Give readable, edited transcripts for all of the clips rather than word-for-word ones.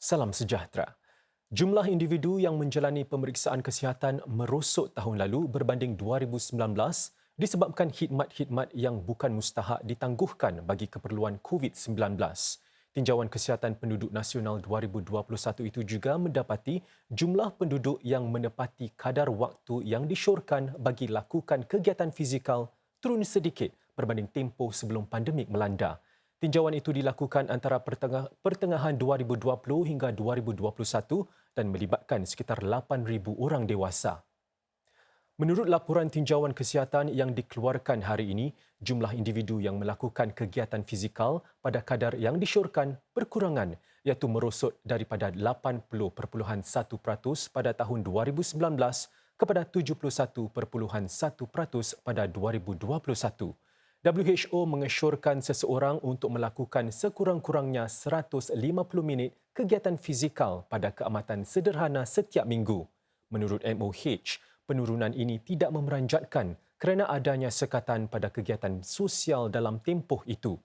Salam sejahtera. Jumlah individu yang menjalani pemeriksaan kesihatan merosot tahun lalu berbanding 2019 disebabkan khidmat-khidmat yang bukan mustahak ditangguhkan bagi keperluan COVID-19. Tinjauan Kesihatan Penduduk Nasional 2021 itu juga mendapati jumlah penduduk yang menepati kadar waktu yang disyorkan bagi lakukan kegiatan fizikal turun sedikit berbanding tempoh sebelum pandemik melanda. Tinjauan itu dilakukan antara pertengahan 2020 hingga 2021 dan melibatkan sekitar 8,000 orang dewasa. Menurut laporan tinjauan kesihatan yang dikeluarkan hari ini, jumlah individu yang melakukan kegiatan fizikal pada kadar yang disyorkan berkurangan iaitu merosot daripada 80.1% pada tahun 2019 kepada 71.1% pada 2021. WHO mengesyorkan seseorang untuk melakukan sekurang-kurangnya 150 minit kegiatan fizikal pada keamatan sederhana setiap minggu. Menurut MOH, penurunan ini tidak memeranjatkan kerana adanya sekatan pada kegiatan sosial dalam tempoh itu.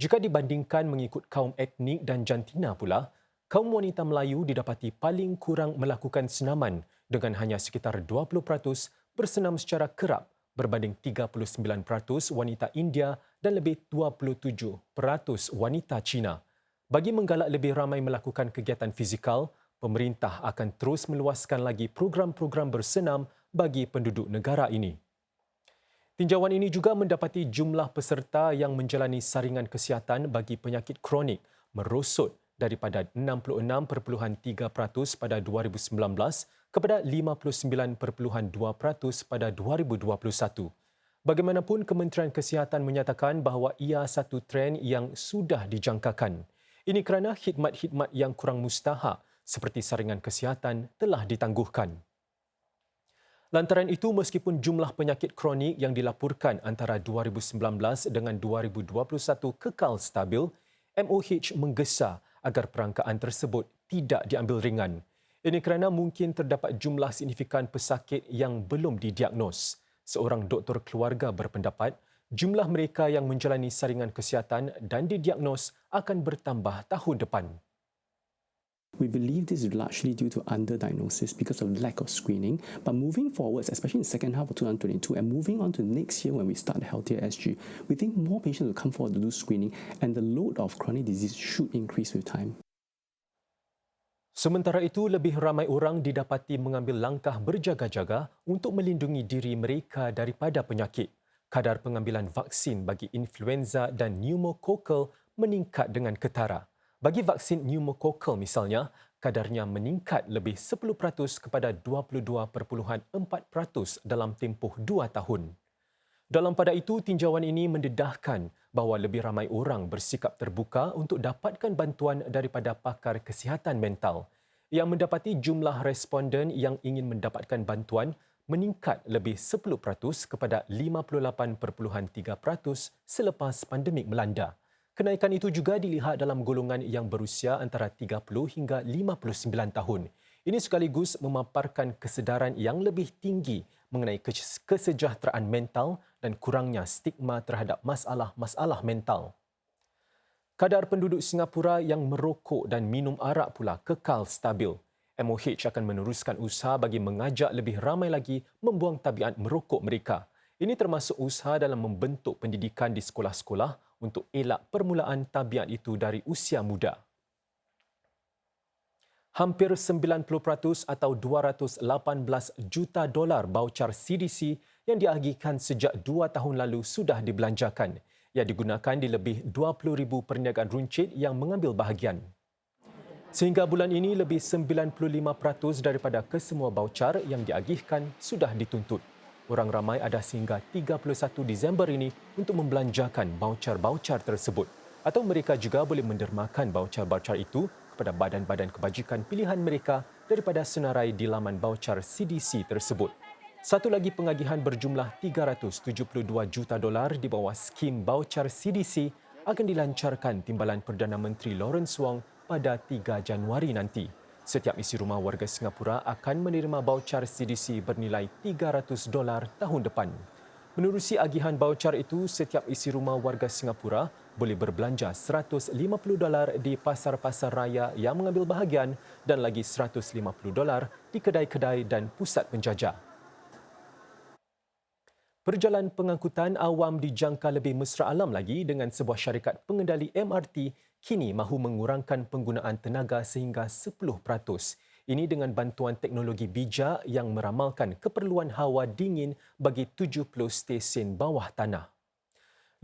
Jika dibandingkan mengikut kaum etnik dan jantina pula, kaum wanita Melayu didapati paling kurang melakukan senaman dengan hanya sekitar 20% bersenam secara kerap berbanding 39% wanita India dan lebih 27% wanita Cina. Bagi menggalak lebih ramai melakukan kegiatan fizikal, pemerintah akan terus meluaskan lagi program-program bersenam bagi penduduk negara ini. Tinjauan ini juga mendapati jumlah peserta yang menjalani saringan kesihatan bagi penyakit kronik merosot daripada 66.3% pada 2019 kepada 59.2% pada 2021. Bagaimanapun, Kementerian Kesihatan menyatakan bahawa ia satu trend yang sudah dijangkakan. Ini kerana khidmat-khidmat yang kurang mustahak seperti saringan kesihatan telah ditangguhkan. Lantaran itu, meskipun jumlah penyakit kronik yang dilaporkan antara 2019 dengan 2021 kekal stabil, MOH menggesa agar perangkaan tersebut tidak diambil ringan. Ini kerana mungkin terdapat jumlah signifikan pesakit yang belum didiagnos. Seorang doktor keluarga berpendapat jumlah mereka yang menjalani saringan kesihatan dan didiagnos akan bertambah tahun depan. We believe this is largely due to underdiagnosis because of lack of screening. But moving forwards, especially in the second half of 2022 and moving on to next year when we start Healthier SG, we think more patients will come forward to do screening and the load of chronic disease should increase with time. Sementara itu, lebih ramai orang didapati mengambil langkah berjaga-jaga untuk melindungi diri mereka daripada penyakit. Kadar pengambilan vaksin bagi influenza dan pneumococcal meningkat dengan ketara. Bagi vaksin pneumococcal misalnya, kadarnya meningkat lebih 10% kepada 22.4% dalam tempoh 2 tahun. Dalam pada itu, tinjauan ini mendedahkan bahawa lebih ramai orang bersikap terbuka untuk dapatkan bantuan daripada pakar kesihatan mental. Ia mendapati jumlah responden yang ingin mendapatkan bantuan meningkat lebih 10% kepada 58.3% selepas pandemik melanda. Kenaikan itu juga dilihat dalam golongan yang berusia antara 30 hingga 59 tahun. Ini sekaligus memaparkan kesedaran yang lebih tinggi mengenai kesejahteraan mental dan kurangnya stigma terhadap masalah-masalah mental. Kadar penduduk Singapura yang merokok dan minum arak pula kekal stabil. MOH akan meneruskan usaha bagi mengajak lebih ramai lagi membuang tabiat merokok mereka. Ini termasuk usaha dalam membentuk pendidikan di sekolah-sekolah untuk elak permulaan tabiat itu dari usia muda. Hampir 90% atau 218 juta dolar baucar CDC yang diagihkan sejak 2 tahun lalu sudah dibelanjakan. Ia digunakan di lebih 20,000 perniagaan runcit yang mengambil bahagian. Sehingga bulan ini, lebih 95% daripada kesemua baucar yang diagihkan sudah dituntut. Orang ramai ada sehingga 31 Disember ini untuk membelanjakan baucar-baucar tersebut. Atau mereka juga boleh mendermakan baucar-baucar itu kepada badan-badan kebajikan pilihan mereka daripada senarai di laman baucar CDC tersebut. Satu lagi pengagihan berjumlah 372 juta dolar di bawah skim baucar CDC akan dilancarkan Timbalan Perdana Menteri Lawrence Wong pada 3 Januari nanti. Setiap isi rumah warga Singapura akan menerima baucar CDC bernilai 300 dolar tahun depan. Menerusi agihan baucar itu, setiap isi rumah warga Singapura boleh berbelanja $150 di pasar-pasar raya yang mengambil bahagian dan lagi $150 di kedai-kedai dan pusat penjajah. Perjalanan pengangkutan awam dijangka lebih mesra alam lagi dengan sebuah syarikat pengendali MRT kini mahu mengurangkan penggunaan tenaga sehingga 10%. Ini dengan bantuan teknologi bijak yang meramalkan keperluan hawa dingin bagi 70 stesen bawah tanah.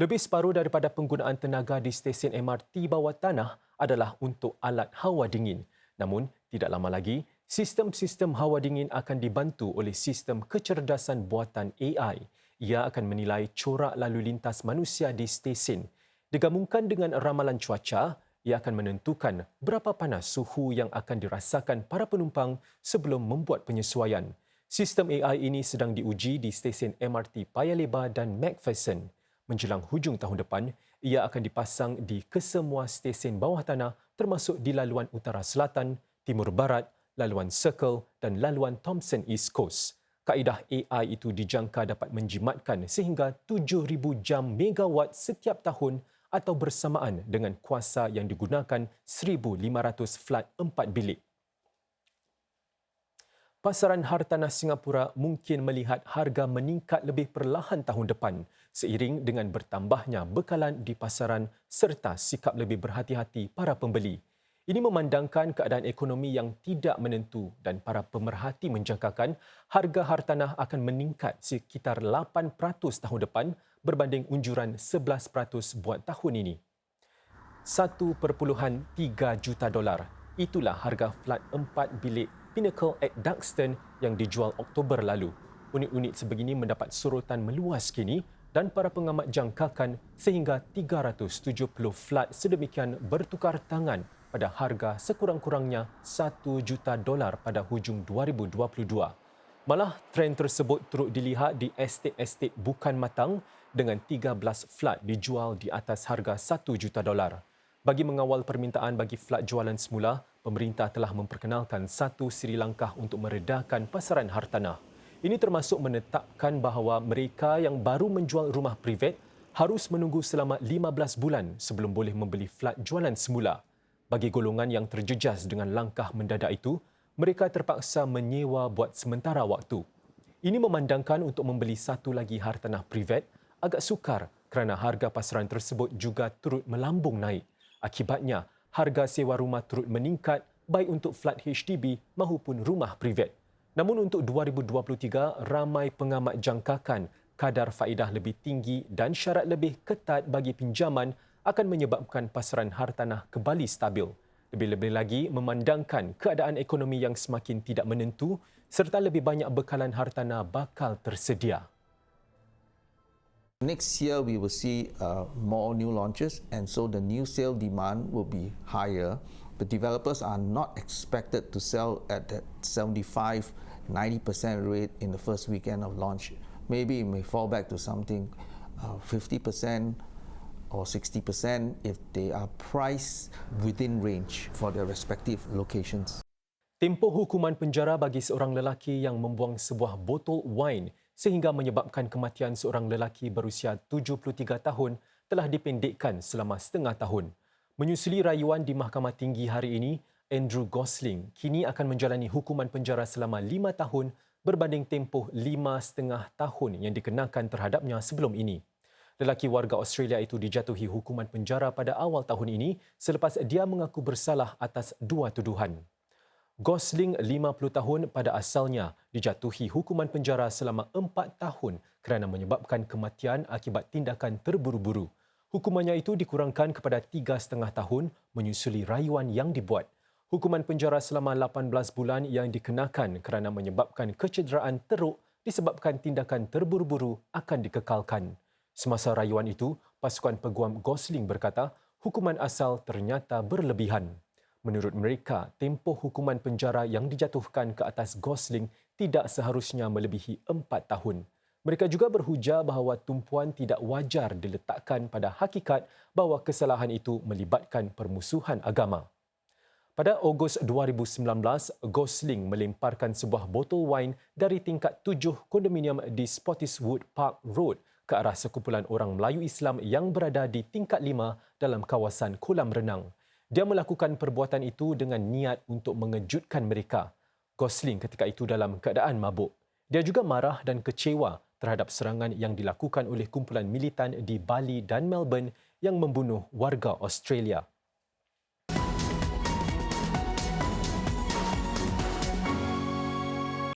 Lebih separuh daripada penggunaan tenaga di stesen MRT bawah tanah adalah untuk alat hawa dingin. Namun, tidak lama lagi, sistem-sistem hawa dingin akan dibantu oleh sistem kecerdasan buatan AI. Ia akan menilai corak lalu lintas manusia di stesen. Digabungkan dengan ramalan cuaca, ia akan menentukan berapa panas suhu yang akan dirasakan para penumpang sebelum membuat penyesuaian. Sistem AI ini sedang diuji di stesen MRT Paya Lebar dan Macpherson. Menjelang hujung tahun depan, ia akan dipasang di kesemua stesen bawah tanah termasuk di laluan utara selatan, timur barat, laluan Circle dan laluan Thomson East Coast. Kaedah AI itu dijangka dapat menjimatkan sehingga 7,000 jam megawatt setiap tahun atau bersamaan dengan kuasa yang digunakan 1,500 flat 4 bilik. Pasaran hartanah Singapura mungkin melihat harga meningkat lebih perlahan tahun depan seiring dengan bertambahnya bekalan di pasaran serta sikap lebih berhati-hati para pembeli. Ini memandangkan keadaan ekonomi yang tidak menentu dan para pemerhati menjangkakan harga hartanah akan meningkat sekitar 8% tahun depan berbanding unjuran 11% buat tahun ini. $1.3 juta. Itulah harga flat 4 bilik Pinnacle at Duxton yang dijual Oktober lalu. Unit-unit sebegini mendapat sorotan meluas kini dan para pengamat jangkakan sehingga 370 flat sedemikian bertukar tangan pada harga sekurang-kurangnya $1 juta pada hujung 2022. Malah trend tersebut turut dilihat di estet-estet bukan matang dengan 13 flat dijual di atas harga $1 juta. Bagi mengawal permintaan bagi flat jualan semula, pemerintah telah memperkenalkan satu siri langkah untuk meredakan pasaran hartanah. Ini termasuk menetapkan bahawa mereka yang baru menjual rumah privat harus menunggu selama 15 bulan sebelum boleh membeli flat jualan semula. Bagi golongan yang terjejas dengan langkah mendadak itu, mereka terpaksa menyewa buat sementara waktu. Ini memandangkan untuk membeli satu lagi hartanah privat agak sukar kerana harga pasaran tersebut juga turut melambung naik. Akibatnya, harga sewa rumah turut meningkat baik untuk flat HDB maupun rumah privat. Namun untuk 2023, ramai pengamat jangkakan kadar faedah lebih tinggi dan syarat lebih ketat bagi pinjaman akan menyebabkan pasaran hartanah kembali stabil. Lebih-lebih lagi memandangkan keadaan ekonomi yang semakin tidak menentu serta lebih banyak bekalan hartanah bakal tersedia. Next year, we will see more new launches, and so the new sale demand will be higher. The developers are not expected to sell at that 75-90% rate in the first weekend of launch. Maybe it may fall back to something 50% or 60% if they are priced within range for their respective locations. Tempoh hukuman penjara bagi seorang lelaki yang membuang sebuah botol wine sehingga menyebabkan kematian seorang lelaki berusia 73 tahun telah dipendekkan selama setengah tahun. Menyusuli rayuan di Mahkamah Tinggi hari ini, Andrew Gosling kini akan menjalani hukuman penjara selama 5 tahun berbanding tempoh 5,5 tahun yang dikenakan terhadapnya sebelum ini. Lelaki warga Australia itu dijatuhi hukuman penjara pada awal tahun ini selepas dia mengaku bersalah atas 2 tuduhan. Gosling, 50 tahun pada asalnya, dijatuhi hukuman penjara selama 4 tahun kerana menyebabkan kematian akibat tindakan terburu-buru. Hukumannya itu dikurangkan kepada 3,5 tahun menyusuli rayuan yang dibuat. Hukuman penjara selama 18 bulan yang dikenakan kerana menyebabkan kecederaan teruk disebabkan tindakan terburu-buru akan dikekalkan. Semasa rayuan itu, pasukan peguam Gosling berkata, hukuman asal ternyata berlebihan. Menurut mereka, tempoh hukuman penjara yang dijatuhkan ke atas Gosling tidak seharusnya melebihi 4 tahun. Mereka juga berhujah bahawa tumpuan tidak wajar diletakkan pada hakikat bahawa kesalahan itu melibatkan permusuhan agama. Pada Ogos 2019, Gosling melemparkan sebuah botol wine dari tingkat 7 kondominium di Spottiswoode Park Road ke arah sekumpulan orang Melayu Islam yang berada di tingkat 5 dalam kawasan kolam renang. Dia melakukan perbuatan itu dengan niat untuk mengejutkan mereka. Gosling ketika itu dalam keadaan mabuk. Dia juga marah dan kecewa terhadap serangan yang dilakukan oleh kumpulan militan di Bali dan Melbourne yang membunuh warga Australia.